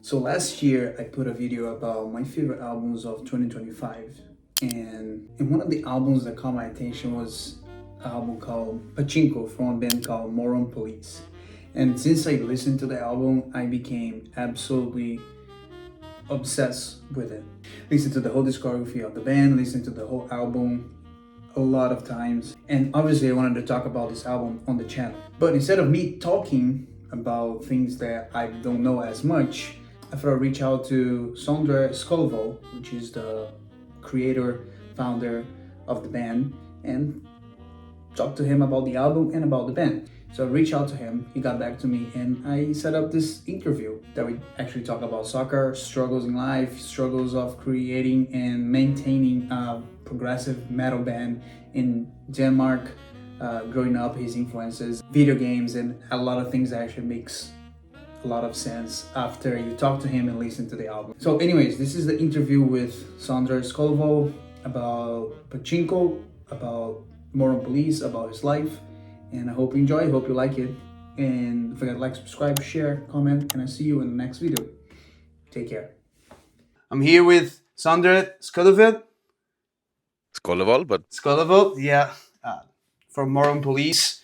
So last year I put a video about my favorite albums of 2025, and one of the albums that caught my attention was an album called Pachinko from a band called Moron Police. And since I listened to the album, I became absolutely obsessed with it. Listen to the whole discography of the band, listen to the whole album a lot of times. And obviously I wanted to talk about this album on the channel. But instead of me talking about things that I don't know as much, I thought I'd reach out to Sondre Skollevoll, which is the creator, founder of the band, and talk to him about the album and about the band. So I reached out to him, he got back to me, and I set up this interview that we actually talk about soccer, struggles in life, struggles of creating and maintaining a progressive metal band in Denmark, growing up, his influences, video games, and a lot of things that actually makes a lot of sense after you talk to him and listen to the album. So anyways, this is the interview with Sondre Skollevoll about Pachinko, about Moron Police, about his life, and I hope you enjoy, I hope you like it, and don't forget to like, subscribe, share, comment, and I'll see you in the next video. Take care. I'm here with Sondre Skollevoll. Skollevoll, yeah, from Moron Police.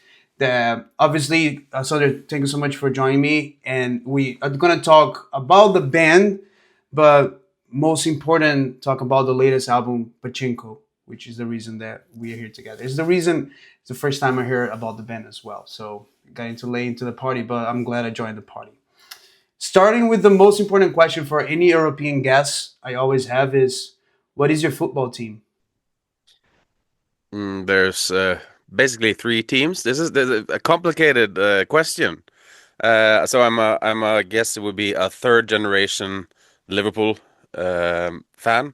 Obviously, Sondre, thank you so much for joining me, and we are going to talk about the band, but most important, talk about the latest album, Pachinko, which is the reason that we are here together. It's the first time I heard about the band as well, so got late into the party, but I'm glad I joined the party. Starting with the most important question for any European guest I always have is, what is your football team? There's basically three teams. There's a complicated question. So I guess it would be a third generation Liverpool fan.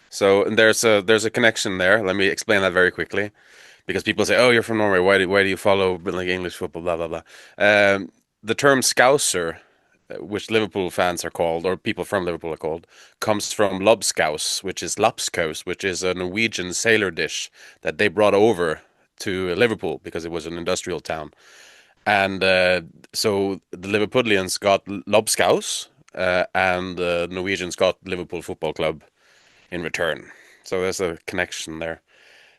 So there's a connection there. Let me explain that very quickly, because people say, "Oh, you're from Norway. Why do you follow like English football?" Blah blah blah. The term Scouser, which Liverpool fans are called, or people from Liverpool are called, comes from lobskaus, which is lapskaus, which is a Norwegian sailor dish that they brought over to Liverpool because it was an industrial town. And so the Liverpudlians got lobskaus, and the Norwegians got Liverpool Football Club in return. So there's a connection there.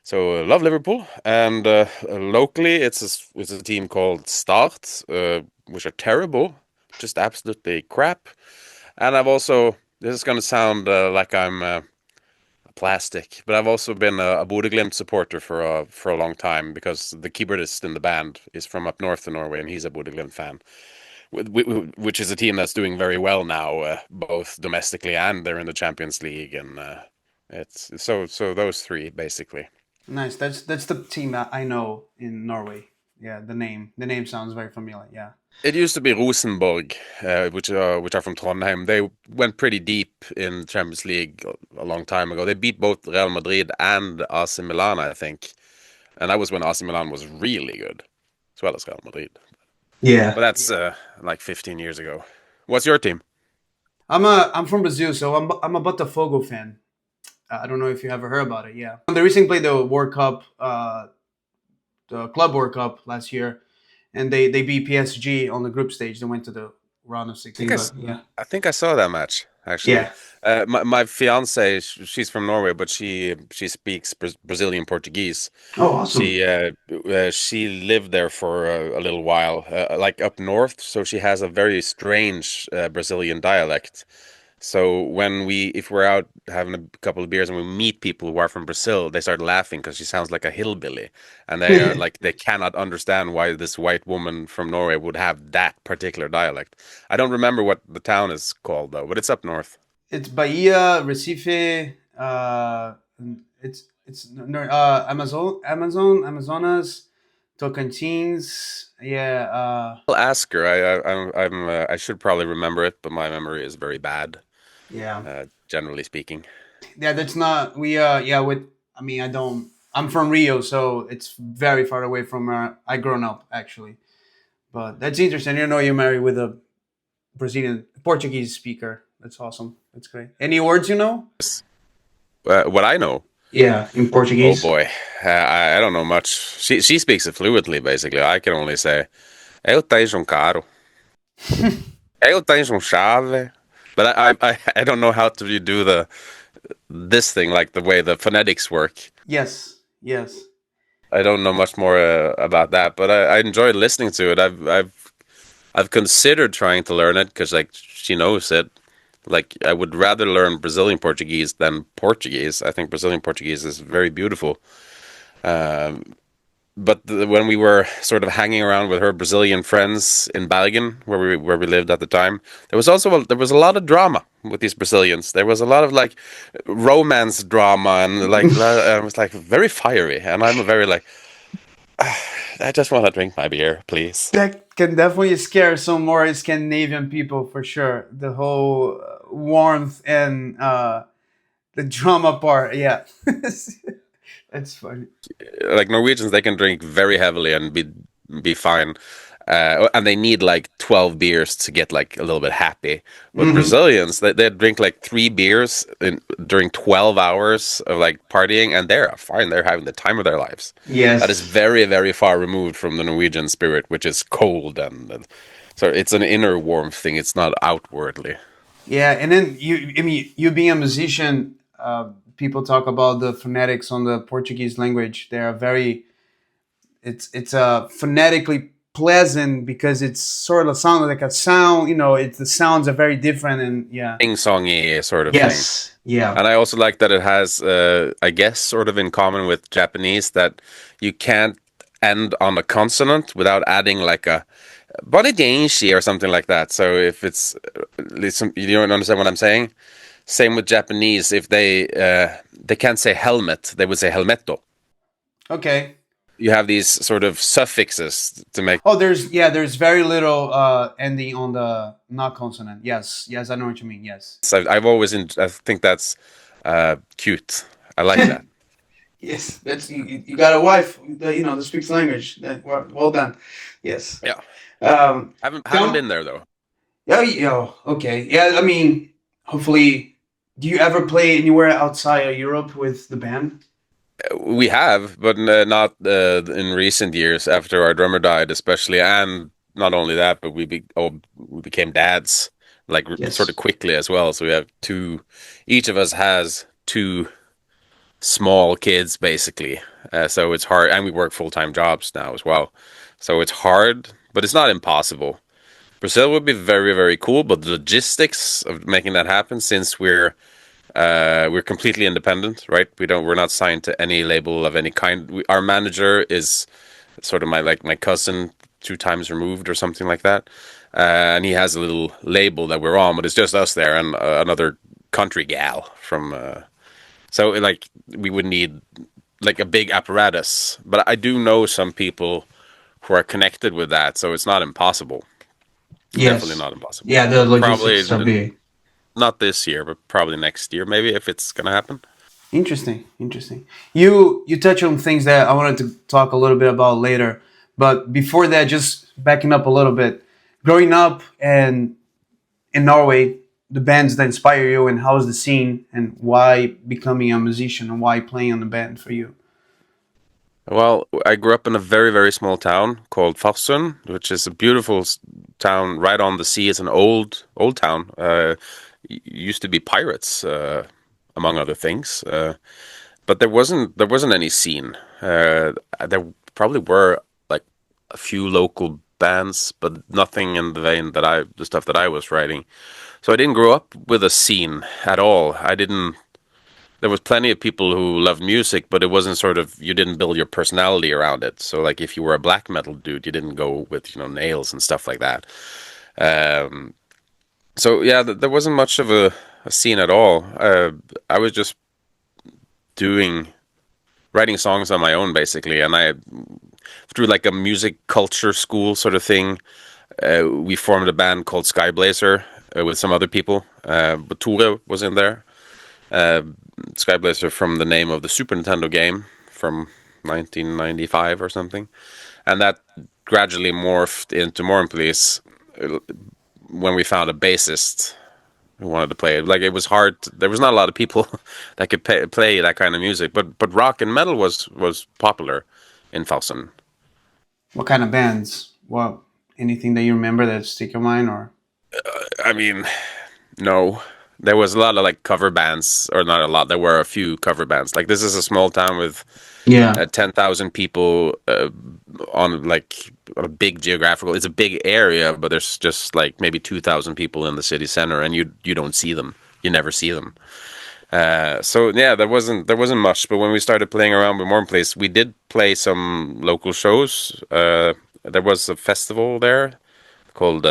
So love Liverpool, and locally it's a team called Start, which are terrible, just absolutely crap. And this is gonna sound like I'm plastic, but I've also been a Bodø/Glimt supporter for a long time, because the keyboardist in the band is from up north in Norway, and he's a Bodø/Glimt fan, which is a team that's doing very well now, both domestically and they're in the Champions League, and it's so those three basically. Nice. That's the team that I know in Norway. Yeah, the name sounds very familiar. Yeah. It used to be Rosenborg, which are from Trondheim. They went pretty deep in Champions League a long time ago. They beat both Real Madrid and AC Milan, I think, and that was when AC Milan was really good, as well as Real Madrid. Yeah. But that's like 15 years ago. What's your team? I'm from Brazil, so I'm a Botafogo fan. I don't know if you ever heard about it. Yeah, they recently played the World Cup, the Club World Cup last year, and they beat PSG on the group stage. They went to the round of 16. I think I saw that match actually. Yeah. My fiance, she's from Norway, but she speaks Brazilian Portuguese. Oh, awesome. She lived there for a little while, like up north. So she has a very strange Brazilian dialect. So if we're out having a couple of beers and we meet people who are from Brazil, they start laughing because she sounds like a hillbilly, and they are like, they cannot understand why this white woman from Norway would have that particular dialect. I don't remember what the town is called though, but it's up north. It's Bahia, Recife. Amazonas, Tocantins. Yeah. I'll ask her. I should probably remember it, but my memory is very bad. Yeah. Generally speaking. Yeah, that's not I'm from Rio, so it's very far away from where I grown up actually. But that's interesting. You know, you're married with a Portuguese speaker. That's awesome. That's great. Any words you know? What I know? Yeah, in Portuguese. Oh boy, I don't know much. She speaks it fluently. Basically, I can only say, "Eu tenho caro." "Eu tenho chave." But I don't know how to do this thing, like the way the phonetics work. Yes, yes. I don't know much more about that, but I enjoy listening to it. I've considered trying to learn it because like she knows it. Like I would rather learn Brazilian Portuguese than Portuguese. I think Brazilian Portuguese is very beautiful. Um, but when we were sort of hanging around with her Brazilian friends in Bergen, where we lived at the time, there was a lot of drama with these Brazilians. There was a lot of like romance drama and like it was like very fiery. And I'm a very like I just want to drink my beer, please. That can definitely scare some more Scandinavian people for sure. The whole warmth and the drama part. Yeah, that's funny. Like Norwegians, they can drink very heavily and be fine. And they need like 12 beers to get like a little bit happy. But Hmm. Brazilians, they drink like 3 beers during 12 hours of like partying, and they're fine. They're having the time of their lives. That is Yes. very, very far removed from the Norwegian spirit, which is cold and so it's an inner warmth thing. It's not outwardly. Yeah, and then I mean, you being a musician, people talk about the phonetics on the Portuguese language. They are very, it's phonetically pleasant because it's sort of sound like a sound. You know, it's the sounds are very different, and yeah. Sing-songy sort of thing. Yes. Yeah. And I also like that it has, I guess, sort of in common with Japanese that you can't end on a consonant without adding like a bonidenshi or something like that. So if it's, listen, you don't understand what I'm saying? Same with Japanese. If they can't say helmet, they would say helmetto. Okay. You have these sort of suffixes to make. Oh, there's very little ending on the not consonant. Yes. Yes, I know what you mean. Yes. So I've always, I think that's cute. I like that. Yes, that's you got a wife, that speaks language. Well done. Yes. Yeah. Haven't Tell, been there though. yeah, yeah, okay. Yeah, I mean, hopefully, do you ever play anywhere outside of Europe with the band? We have, but not in recent years after our drummer died, especially, and not only that, but we became dads like sort of Yes. quickly as well. So we have two, each of us has two small kids basically. So it's hard, and we work full-time jobs now as well. So it's hard, but it's not impossible. Brazil would be very, very cool, but the logistics of making that happen, since we're completely independent, right? We're not signed to any label of any kind. Our manager is sort of my cousin, 2 times removed or something like that, and he has a little label that we're on, but it's just us there and another country gal from. So like we would need like a big apparatus, but I do know some people who are connected with that, so it's not impossible. Definitely Yes. not impossible. Yeah, the Probably logistics are big. not this year, but probably next year, maybe if it's gonna happen. Interesting, interesting. You touch on things that I wanted to talk a little bit about later, but before that, just backing up a little bit. Growing up and in Norway, the bands that inspire you, and how's the scene, and why becoming a musician, and why playing on the band for you? Well, I grew up in a very, very small town called Farsund, which is a beautiful town right on the sea. It's an old town. Used to be pirates, among other things. But there wasn't any scene. There probably were like a few local bands, but nothing in the vein the stuff that I was writing. So I didn't grow up with a scene at all. I didn't There was plenty of people who loved music, but it wasn't sort of, you didn't build your personality around it. So like if you were a black metal dude, you didn't go with, nails and stuff like that. Um, so yeah, there wasn't much of a scene at all. I was just doing writing songs on my own basically, and I through like a music culture school sort of thing. We formed a band called Skyblazer with some other people. But Tore was in there. Uh, Skyblazer from the name of the Super Nintendo game from 1995 or something, and that gradually morphed into Moron Police when we found a bassist who wanted to play it. Like it was hard. There was not a lot of people that could play that kind of music, but rock and metal was popular in Falsen. What kind of bands? What anything that you remember that stick in mind, or I mean, No, there was a lot of like cover bands, or not a lot. There were a few cover bands. Like this is a small town with Yeah. 10,000 people on like a big geographical. It's a big area, but there's just like maybe 2,000 people in the city center, and you don't see them. You never see them. So yeah, there wasn't much. But when we started playing around with Moron Place, we did play some local shows. There was a festival there called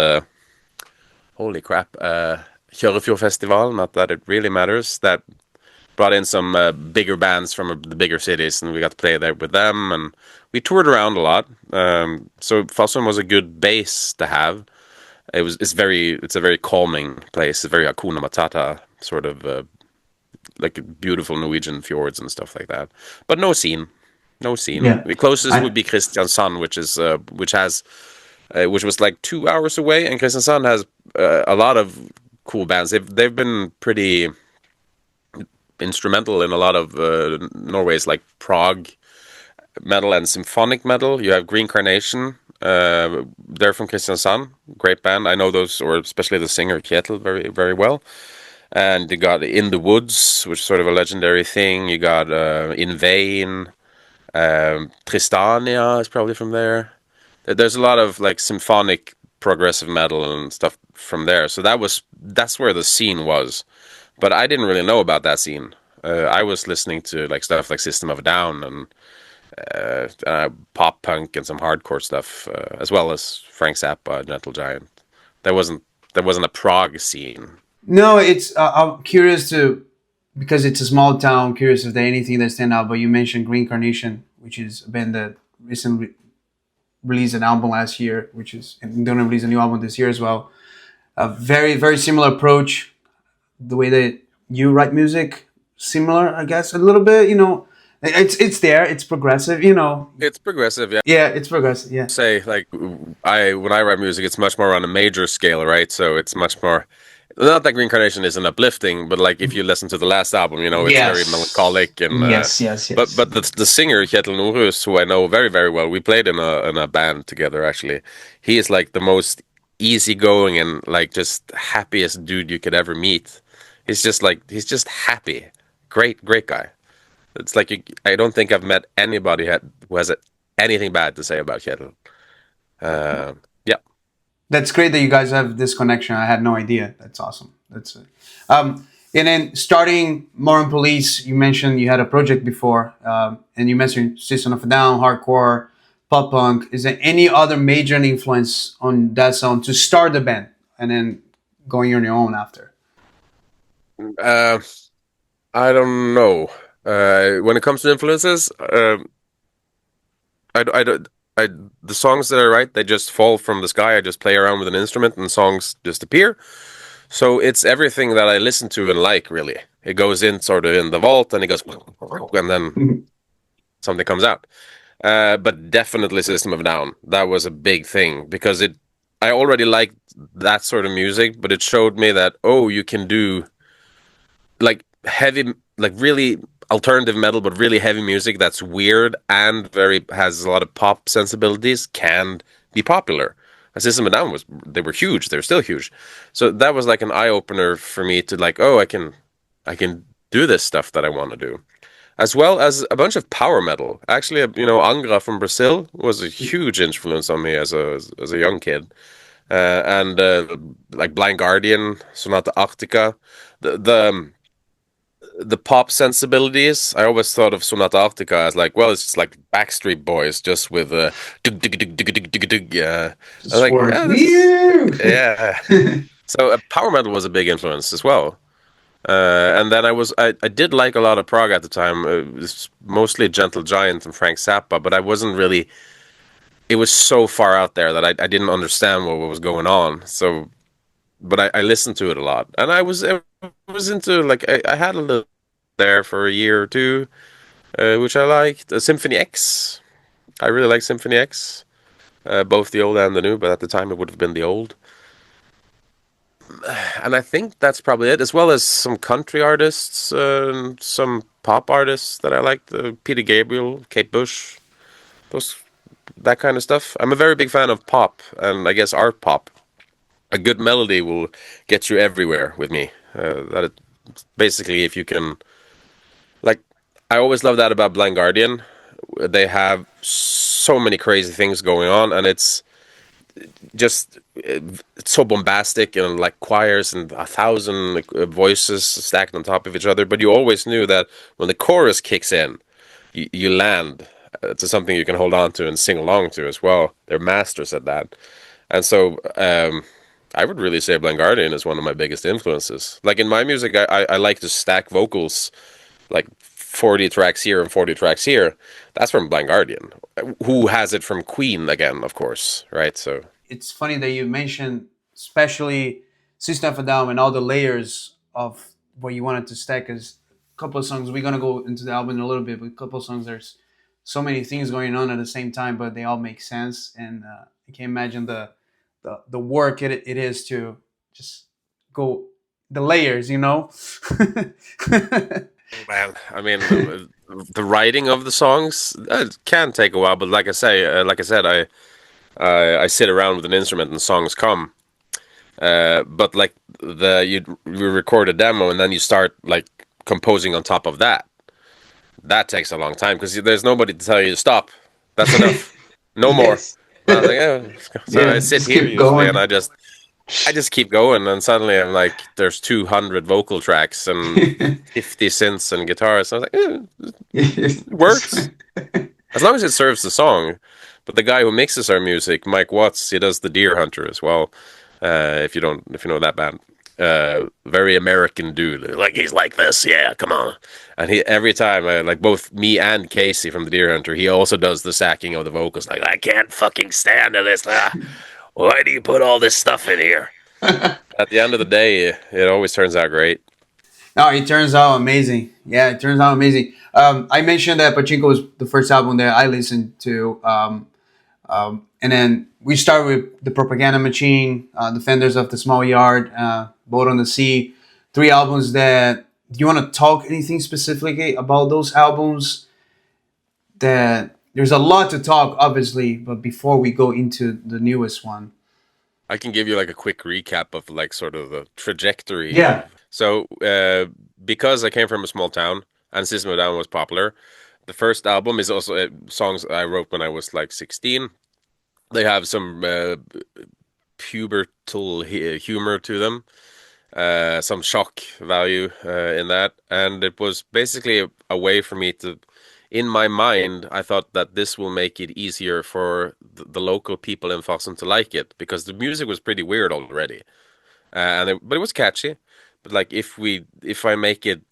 holy crap, Kjørefjord Festival. Not that it really matters. That brought in some bigger bands from the bigger cities, and we got to play there with them. And we toured around a lot. So Fossum was a good base to have. It's a very calming place. It's very Hakuna Matata sort of like beautiful Norwegian fjords and stuff like that. But no scene, no scene. Yeah. The closest I would be Kristiansand, which was like 2 hours away, and Kristiansand has a lot of cool bands. They've been pretty instrumental in a lot of Norway's like prog metal and symphonic metal. You have Green Carnation. They're from Kristiansand, great band. I know those, or especially the singer Kjetil, very very well. And you got In the Woods, which is sort of a legendary thing. You got In Vain. Tristania is probably from there. There's a lot of like symphonic progressive metal and stuff from there. So that's where the scene was. But I didn't really know about that scene. I was listening to like stuff like System of a Down and pop punk and some hardcore stuff, as well as Frank Zappa, Gentle Giant. There wasn't there wasn't a prog scene. No, it's I'm curious to because it's a small town. Curious if there anything that stand out. But you mentioned Green Carnation, which is a band that recently released an album last year, which is and going to release a new album this year as well. A very very similar approach. The way that you write music, similar, I guess, a little bit. It's there. It's progressive. It's progressive, yeah. Yeah, it's progressive. Yeah. Say like I when I write music, it's much more on a major scale, right? So it's much more. Not that Green Carnation isn't uplifting, but like if you listen to the last album, it's very Yes. melancholic and. Yes. Yes. But Yes. the singer Kjetil Norhus, who I know very very well, we played in a band together actually. He is like the most easygoing and like just happiest dude you could ever meet. He's just happy, great guy. It's like I don't think I've met anybody who has anything bad to say about Kjetil. Yeah. That's great that you guys have this connection. I had no idea. That's awesome. That's it. And then starting Moron Police, you mentioned you had a project before, and you mentioned System of a Down, hardcore, pop punk. Is there any other major influence on that sound to start the band and then going on your own after? Uh, I don't know. When it comes to influences, I don't. The songs that I write, they just fall from the sky. I just play around with an instrument, and songs just appear. So it's everything that I listen to and like. Really, it goes in sort of in the vault, and it goes, and then something comes out. But definitely System of a Down. That was a big thing because I already liked that sort of music, but it showed me that you can do like heavy, like really alternative metal, but really heavy music that's weird and very has a lot of pop sensibilities can be popular. System of a Down they were huge. They're still huge. So that was like an eye opener for me to like, I can do this stuff that I want to do, as well as a bunch of power metal. Actually, Angra from Brazil was a huge influence on me as a young kid, and like Blind Guardian, Sonata Arctica, the pop sensibilities. I always thought of Sonata Arctica as like, well, it's just like Backstreet Boys, just with dug, dug, dug, dug, dug, dug, dug, yeah. I was like, yeah. So power metal was a big influence as well. And then I did like a lot of prog at the time. It was mostly Gentle Giant and Frank Zappa, but I wasn't really. It was so far out there that I didn't understand what was going on. So, but I listened to it a lot, and I was into like I had a little there for a year or two, which I liked. Symphony X, I really like Symphony X, both the old and the new, but at the time it would have been the old. And I think that's probably it, as well as some country artists, some pop artists that I liked, Peter Gabriel, Kate Bush, those that kind of stuff. I'm a very big fan of pop, and I guess art pop. a good melody will get you everywhere with me. Basically, if you can, like, I always love that about Blind Guardian. They have so many crazy things going on, and it's so bombastic and like choirs and 1,000 voices stacked on top of each other. But you always knew that when the chorus kicks in, you land to something you can hold on to and sing along to as well. They're masters at that. And so I would really say Blind Guardian is one of my biggest influences. Like in my music, I like to stack vocals, like 40 tracks here and 40 tracks here. That's from Blind Guardian, who has it from Queen again, of course, right? So It's funny that you mentioned, especially System of a Down and all the layers of what you wanted to stack. Because a couple of songs, we're gonna go into the album in a little bit, but a couple of songs, there's so many things going on at the same time, but they all make sense. And I can't imagine the work it is to just go the layers, you know. man, I mean, the writing of the songs can take a while, but like I said, I sit around with an instrument and songs come. But like you record a demo and then you start like composing on top of that. That takes a long time because there's nobody to tell you to stop. That's enough. No more. Yes. And I was like, oh. So I Yeah, sit just here keep usually, and going. I just keep going, and suddenly I'm like, there's 200 vocal tracks and 50 synths and guitars. And I was like, Yes. it works as long as it serves the song. But the guy who mixes our music, Mike Watts, he does the Deer Hunter as well. If you know that band, very American dude. Like he's like this, yeah, come on. And he every time, like both me and Casey from the Deer Hunter, he also does the sacking of the vocals. Like I can't fucking stand this. Why do you put all this stuff in here? At the end of the day, it always turns out great. No, it turns out amazing. Yeah, it turns out amazing. I mentioned that Pachinko was the first album that I listened to. And then we start with The Propaganda Machine, Defenders of the Small Yard, Boat on the Sea. Three albums that. Do you want to talk anything specifically about those albums? That there's a lot to talk, obviously, but before we go into the newest one. I can give you like a quick recap of like sort of the trajectory Yeah. of. So, because I came from a small town and System of a Down was popular, the first album is also songs I wrote when I was like 16. They have some pubertal humor to them, some shock value in that, and it was basically a way for me to. In my mind, I thought that this will make it easier for the local people in Fossen to like it because the music was pretty weird already, but it was catchy. But like if I make it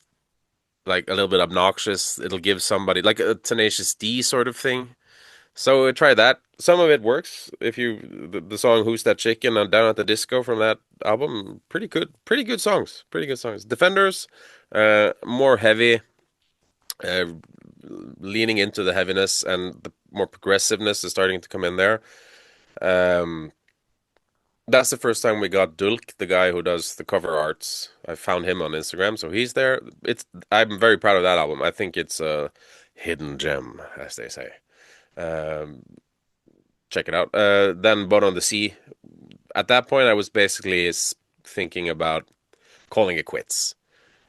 like a little bit obnoxious, it'll give somebody like a Tenacious D sort of thing. So try that. Some of it works. If you the song "Who's That Chicken" and "Down at the Disco" from that album, pretty good songs, pretty good songs. Defenders, more heavy, uh, leaning into the heaviness, and the more progressiveness is starting to come in there. Um, that's the first time we got Dulk, the guy who does the cover arts. I found him on Instagram, so he's there. I'm very proud of that album. I think it's a hidden gem, as they say. Um, Check it out. Then Boat on the Sea. At that point, I was basically thinking about calling it quits.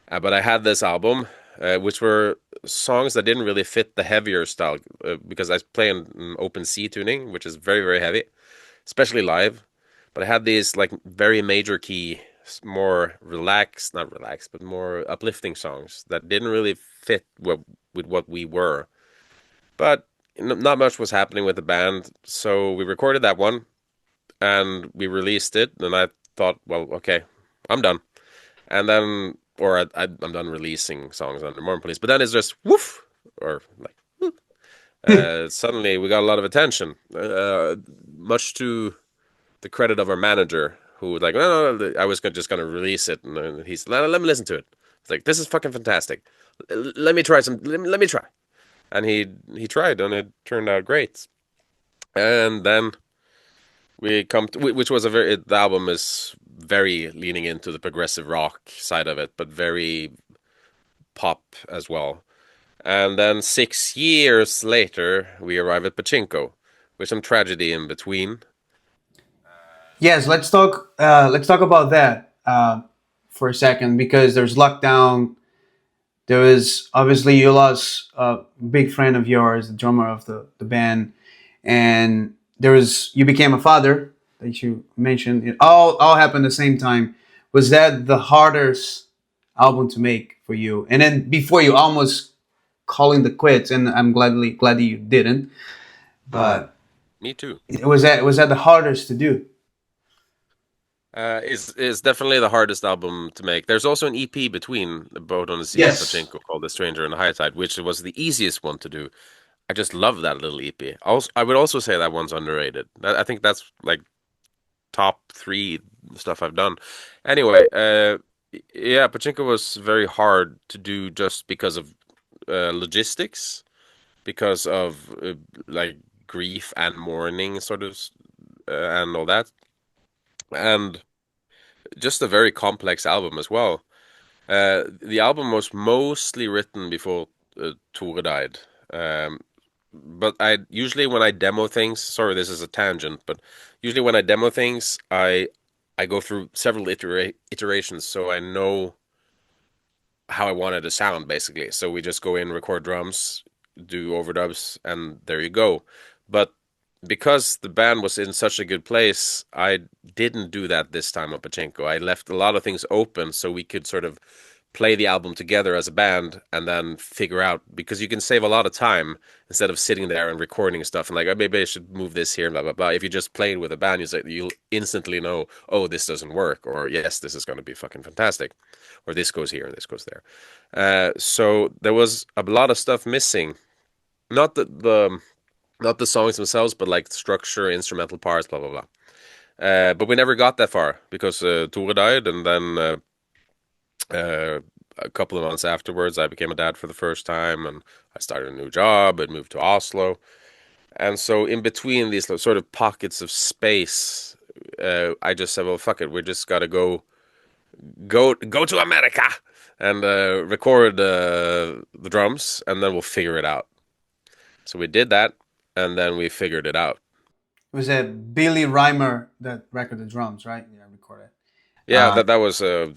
But I had this album, which were songs that didn't really fit the heavier style because I play in open C tuning, which is very, very heavy, especially live. But I had these like very major key, more relaxed, not relaxed, but more uplifting songs that didn't really fit with what we were. But not much was happening with the band, so we recorded that one and we released it. And I thought, well, okay, I'm done. And then, I'm done releasing songs under Moron Police. But then it's just woof, or like suddenly we got a lot of attention, much to the credit of our manager, who was like, no, I was just gonna release it, and he's let me listen to it. It's like this is fucking fantastic. Let me try some. Let me try. And he tried, and it turned out great. And then we come to which was a very the album is very leaning into the progressive rock side of it, but very pop as well. And then 6 years later, we arrive at Pachinko, with some tragedy in between. Yes, let's talk about that for a second, because there's lockdown. There was obviously you lost a big friend of yours, the drummer of the band, and there was you became a father that you mentioned. It all happened at the same time. Was that the hardest album to make for you? And then before you almost calling the quits, and I'm glad that you didn't. But Me too. was that the hardest to do? Is definitely the hardest album to make. There's also an EP between Boat on the Sea and Yes. Pachinko called The Stranger and the High Tide, which was the easiest one to do. I just love that little EP. Also, I would also say that one's underrated. I think that's like top three stuff I've done. Anyway, yeah, Pachinko was very hard to do just because of logistics, because of like grief and mourning, sort of, and all that, and just a very complex album as well. The album was mostly written before Tore died. Um, but I usually when I demo things, sorry, this is a tangent, but usually when I demo things, I go through several iterations so I know how I wanted to sound basically. So we just go in, record drums, do overdubs, and there you go. But because the band was in such a good place, I didn't do that this time on Pachinko. I left a lot of things open so we could sort of play the album together as a band and then figure out because you can save a lot of time instead of sitting there and recording stuff and like, oh, maybe I should move this here, blah blah blah. If you just play it with a band, you'll instantly know, oh, this doesn't work, or yes, this is going to be fucking fantastic, or this goes here and this goes there. So there was a lot of stuff missing. Not the not the songs themselves, but like structure, instrumental parts, blah blah blah. But we never got that far because Tore died, and then a couple of months afterwards, I became a dad for the first time, and I started a new job and moved to Oslo. And so, in between these sort of pockets of space, I just said, "Well, fuck it, we just gotta go to America and record the drums, and then we'll figure it out." So we did that, and then we figured it out. It was a Billy Reimer that recorded the drums, right? Yeah, recorded. Yeah, that was a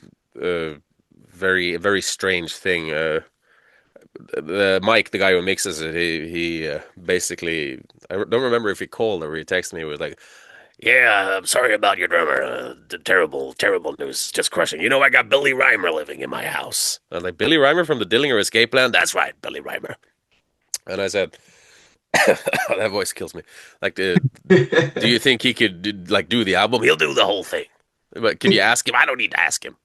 very strange thing. The Mike, the guy who mixes it, he basically I don't remember if he called or he texted me. He was like, "Yeah, I'm sorry about your drummer. The terrible news, just crushing. You know, I got Billy Reimer living in my house." I was like, "Billy Reimer from the Dillinger Escape Plan? That's right, Billy Reimer." And I said, "That voice kills me. Like, do you think he could like do the album? He'll do the whole thing. But can you ask him? I don't need to ask him."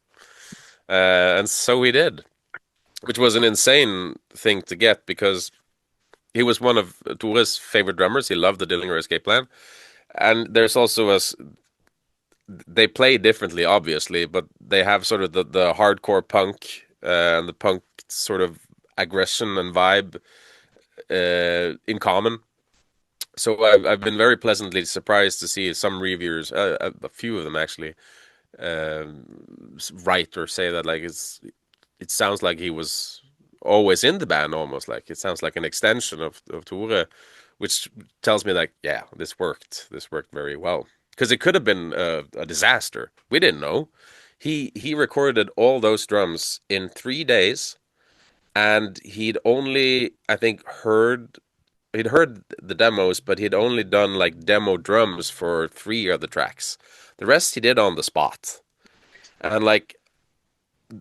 And so we did, which was an insane thing to get because he was one of Tore's favorite drummers. He loved the Dillinger Escape Plan. And there's also they play differently, obviously, but they have sort of the hardcore punk and the punk sort of aggression and vibe in common. So I've been very pleasantly surprised to see some reviewers, a few of them actually, write or say that like it sounds like he was always in the band, almost like it sounds like an extension of Tore, which tells me like, yeah, this worked very well because it could have been a disaster. We didn't know. He recorded all those drums in 3 days, and he'd only I think he'd heard the demos, but he'd only done like demo drums for three of the tracks. The rest he did on the spot. And like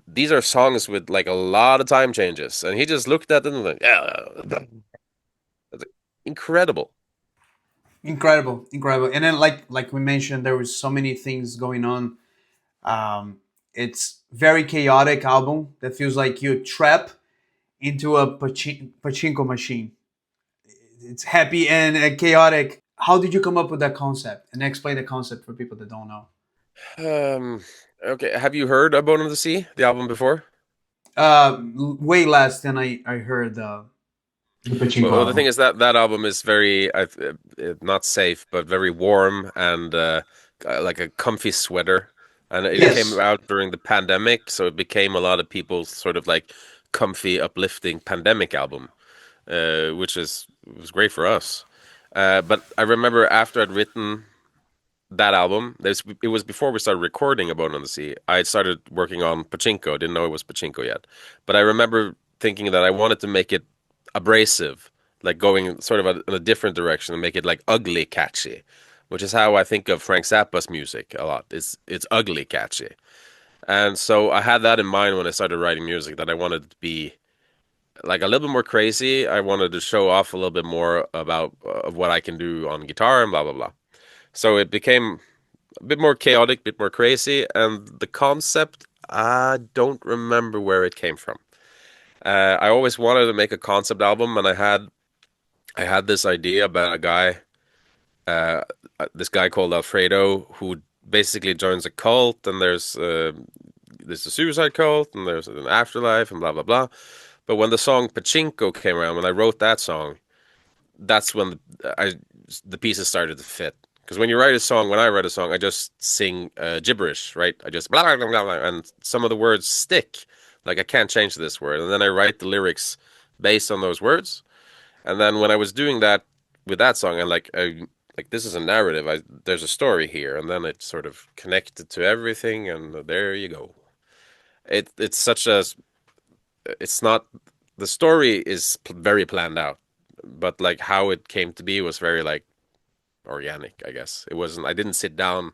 these are songs with like a lot of time changes, and he just looked at them and like, yeah, incredible. Incredible, incredible. And then, like we mentioned, there was so many things going on. It's very chaotic album that feels like you trap into a pachinko machine. It's happy and chaotic. How did you come up with that concept? And explain the concept for people that don't know. Um, okay, have you heard "A Bone of the Sea," the album before? Way less than I heard the pachinko Well, the thing album. is that that album is very not safe, but very warm and like a comfy sweater. And it came Yes. out during the pandemic, so it became a lot of people's sort of like comfy, uplifting pandemic album, which is was great for us. But I remember after I'd written that album. It was before we started recording A Bone on the Sea. I had started working on Pachinko. Didn't know it was Pachinko yet, but I remember thinking that I wanted to make it abrasive, like going sort of in a different direction and make it like ugly catchy, which is how I think of Frank Zappa's music a lot. It's ugly catchy, and so I had that in mind when I started writing music, that I wanted it to be like a little bit more crazy. I wanted to show off a little bit more about of what I can do on guitar and blah blah blah. So it became a bit more chaotic, a bit more crazy, and the concept, I don't remember where it came from. I always wanted to make a concept album, and I had this idea about uh, this guy called Alfredo, who basically joins a cult, and there's a suicide cult, and there's an afterlife, and blah blah blah. But when the song Pachinko came around, when I wrote that song, that's when the pieces started to fit. Because when you write a song, when I write a song, I just sing gibberish, right? I just blah, blah, blah, blah, blah, and some of the words stick. Like I can't change this word. And then I write the lyrics based on those words. And then when I was doing that with that song, like this is a narrative. There's a story here, and then it sort of connected to everything, and there you go. It's such a it's not the story is very planned out, but like how it came to be was very like organic, I guess. It wasn't, I didn't sit down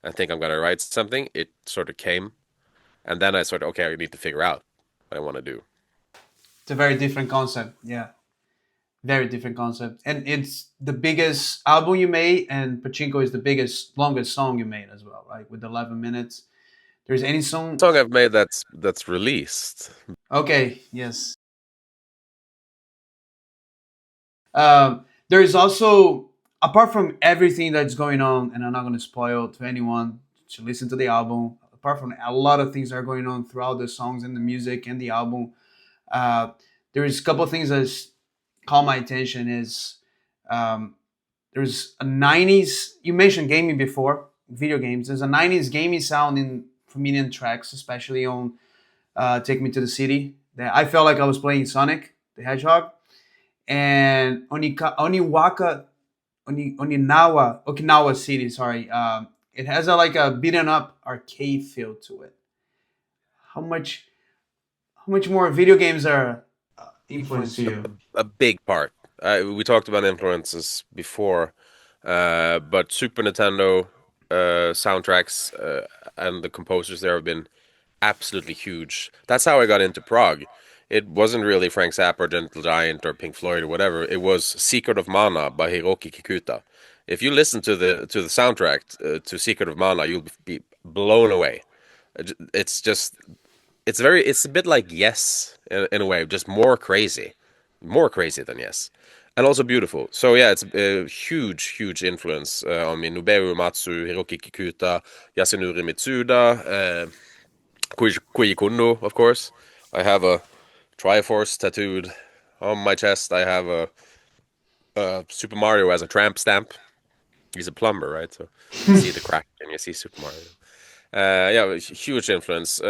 and think I'm gonna write something. It sort of came, and then I sort of, okay, I need to figure out what I want to do. It's a very different concept. Yeah, very different concept. And it's the biggest album you made, and Pachinko is the biggest, longest song you made as well, right? With 11 minutes. There's any song? Song I've made that's released. Okay, yes. There is also, apart from everything that's going on, and I'm not going to spoil to anyone to listen to the album. Apart from a lot of things that are going on throughout the songs and the music and the album, uh, there is a couple of things that caught my attention. Is there's a 90s, you mentioned gaming before, video games. There's a 90s gaming sound in Familian tracks, especially on Take Me to the City, that I felt like I was playing Sonic the Hedgehog. And Okinawa City, sorry, it has a like a beaten up arcade feel to it. How much how much more video games are influence you? A big part. We talked about influences before, but Super Nintendo soundtracks and the composers there have been absolutely huge. That's how I got into prog. It wasn't really Frank Zappa or Gentle Giant or Pink Floyd or whatever. It was Secret of Mana by Hiroki Kikuta. If you listen to the soundtrack to Secret of Mana, you'll be blown away. It's just it's a bit like Yes in a way, just more crazy than Yes, and also beautiful. So yeah, it's a huge influence on me. Nobuo Uematsu, Hiroki Kikuta, Yasunori Mitsuda, Koji Kondo, of course. I have a Triforce tattooed on my chest. I have a Super Mario as a tramp stamp. He's a plumber, right? So you see the crack and you see Super Mario. Yeah, huge influence.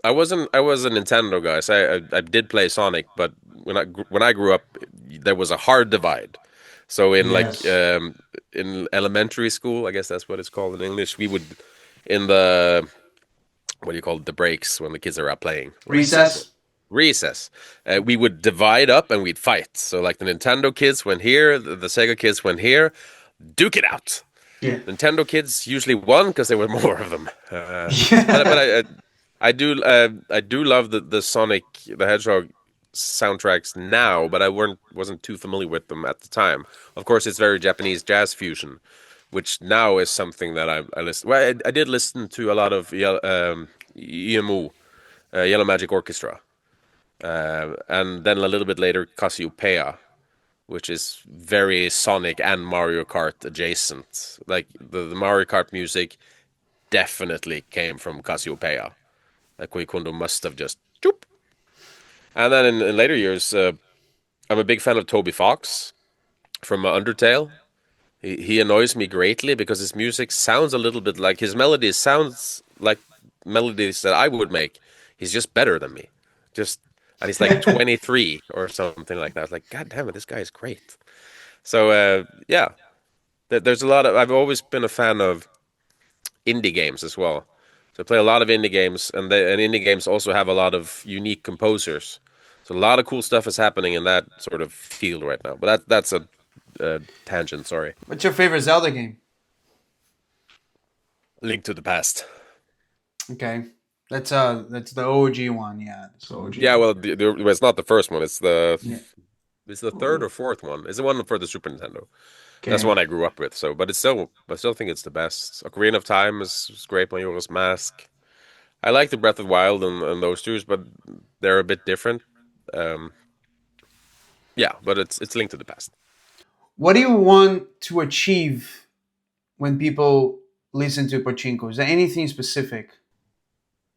I was a Nintendo guy, so I did play Sonic, but when I grew up, there was a hard divide. So Yes. in elementary school, I guess that's what it's called in English, we would in the what do you call it, the breaks when the kids are out playing, Recess. recess, we would divide up and we'd fight. So like the Nintendo kids went here, the Sega kids went here, duke it out. Yeah. Nintendo kids usually won because there were more of them. But Yeah. I do love the Sonic the Hedgehog soundtracks now, but I wasn't too familiar with them at the time. Of course, it's very Japanese jazz fusion, which now is something that I listen. Well, I did listen to a lot of EMO, Yellow Magic Orchestra, and then a little bit later Cassiopeia, which is very Sonic and Mario Kart adjacent. Like the Mario Kart music definitely came from Cassiopeia. Like Kondo must have just choop. And then in later years, I'm a big fan of Toby Fox from Undertale. He annoys me greatly because his music sounds a little bit like his melodies sounds like melodies that I would make. He's just better than me. Just and he's like 23 or something like that. Like, God damn it, this guy is great. So yeah, There's a lot of. I've always been a fan of indie games as well. So I play a lot of indie games, and indie games also have a lot of unique composers. So a lot of cool stuff is happening in that sort of field right now. But that's a tangent. Sorry. What's your favorite Zelda game? Link to the Past. Okay, that's the OG one. Yeah, it's the OG. Yeah, well, it's not the first one. Yeah. It's the third or fourth one. It's the one for the Super Nintendo. That's the Okay. one I grew up with. So, but I still think it's the best. Ocarina of Time is great. Majora's Mask. I like the Breath of the Wild and those two, but they're a bit different. Um, yeah, but it's Link to the Past. What do you want to achieve when people listen to Pachinko? Is there anything specific?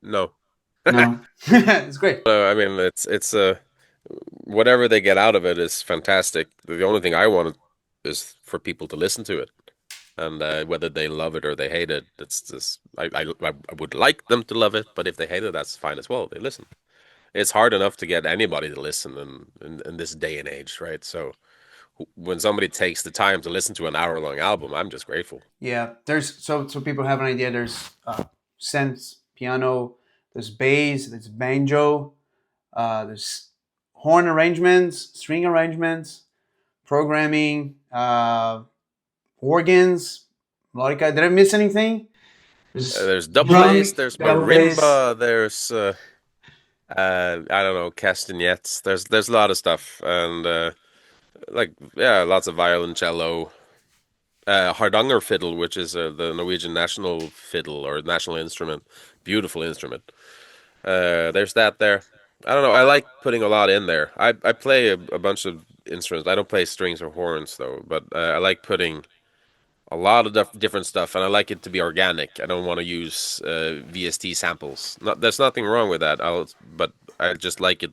No, No, it's great. I mean it's whatever they get out of it is fantastic. The only thing I want is for people to listen to it, and whether they love it or they hate it, it's just I would like them to love it, but if they hate it, that's fine as well. They listen. It's hard enough to get anybody to listen in this day and age, right? So when somebody takes the time to listen to an hour-long album, I'm just grateful. Yeah, there's so people have an idea. There's synths, piano, there's bass, there's banjo, there's horn arrangements, string arrangements, programming, organs, melodica. Did I miss anything? There's double drum, bass, there's double bass. marimba, there's I don't know, castagnettes. There's a lot of stuff, and like yeah, lots of violoncello, hardanger fiddle, which is the Norwegian national fiddle or national instrument, beautiful instrument. There's that there. I don't know. I like putting a lot in there. I play a bunch of instruments. I don't play strings or horns though, but I like putting a lot of different stuff, and I like it to be organic. I don't want to use VST samples. There's nothing wrong with that. But I just like it.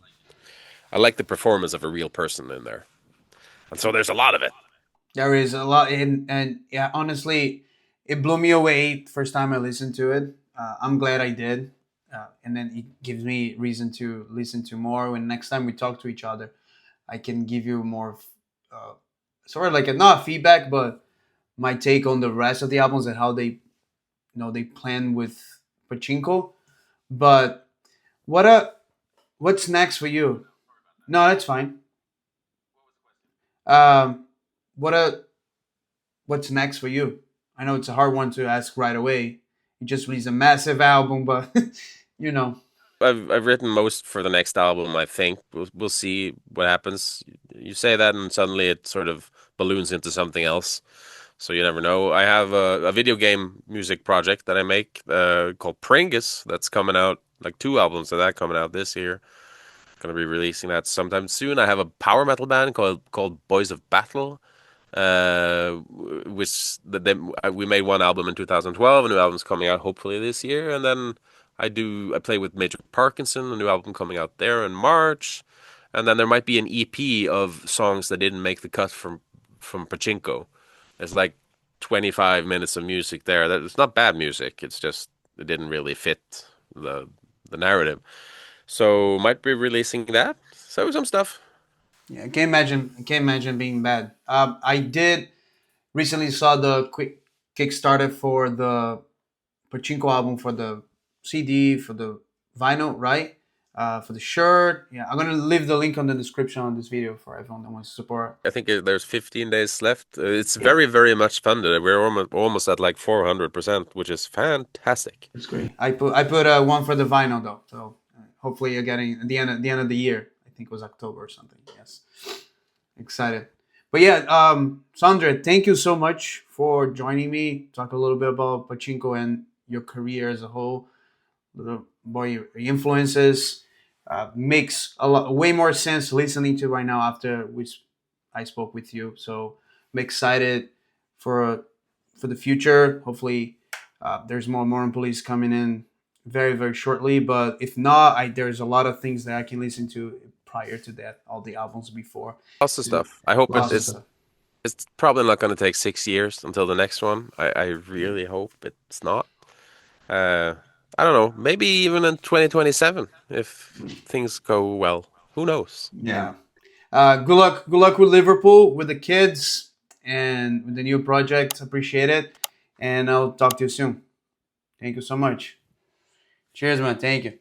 I like the performance of a real person in there, and so there's a lot of it. There is a lot, and yeah, honestly, it blew me away first time I listened to it. I'm glad I did, and then it gives me reason to listen to more. When next time we talk to each other, I can give you more, uh, sort of like a not feedback, but my take on the rest of the albums and how they plan with Pachinko. But what what's next for you? No, that's fine. Um, what what's next for you? I know it's a hard one to ask right away. You just released a massive album, but you know, I've written most for the next album. I think we'll see what happens. You say that, and suddenly it sort of balloons into something else. So you never know. I have a video game music project that I make called Pringus that's coming out, like two albums of that coming out this year. Gonna be releasing that sometime soon. I have a power metal band called Boys of Battle, which we made one album in 2012. A new album's coming out hopefully this year, and then I play with Major Parkinson, a new album coming out there in March, and then there might be an EP of songs that didn't make the cut from Pachinko. There's like 25 minutes of music there. It's not bad music. It's just it didn't really fit the narrative. So might be releasing that. So some stuff. yeah, I can't imagine. I can't imagine being bad. I did recently saw the quick Kickstarter for the Pachinko album, for the CD, for the vinyl, right? For the shirt. Yeah, I'm gonna leave the link on the description on this video for everyone that wants to support. I think there's 15 days left. It's very, very much funded. We're almost at like 400%, which is fantastic. That's great. I put one for the vinyl though, so hopefully you're getting at the end of the year. I think it was October or something. Yes, excited. But yeah, Sondre, thank you so much for joining me. Talk a little bit about Pachinko and your career as a whole. Little boy, your influences makes way more sense listening to right now after I spoke with you. So I'm excited for for the future. Hopefully, there's more Moron Police coming in very very shortly. But if not, there's a lot of things that I can listen to prior to that. All the albums before. Lots of stuff. I hope Lots of stuff. it's probably not going to take 6 years until the next one. I really hope it's not. Uh, I don't know. Maybe even in 2027 if things go well. Who knows? Yeah. Good luck. Good luck with Liverpool, with the kids, and with the new project. Appreciate it. And I'll talk to you soon. Thank you so much. Cheers, man. Thank you.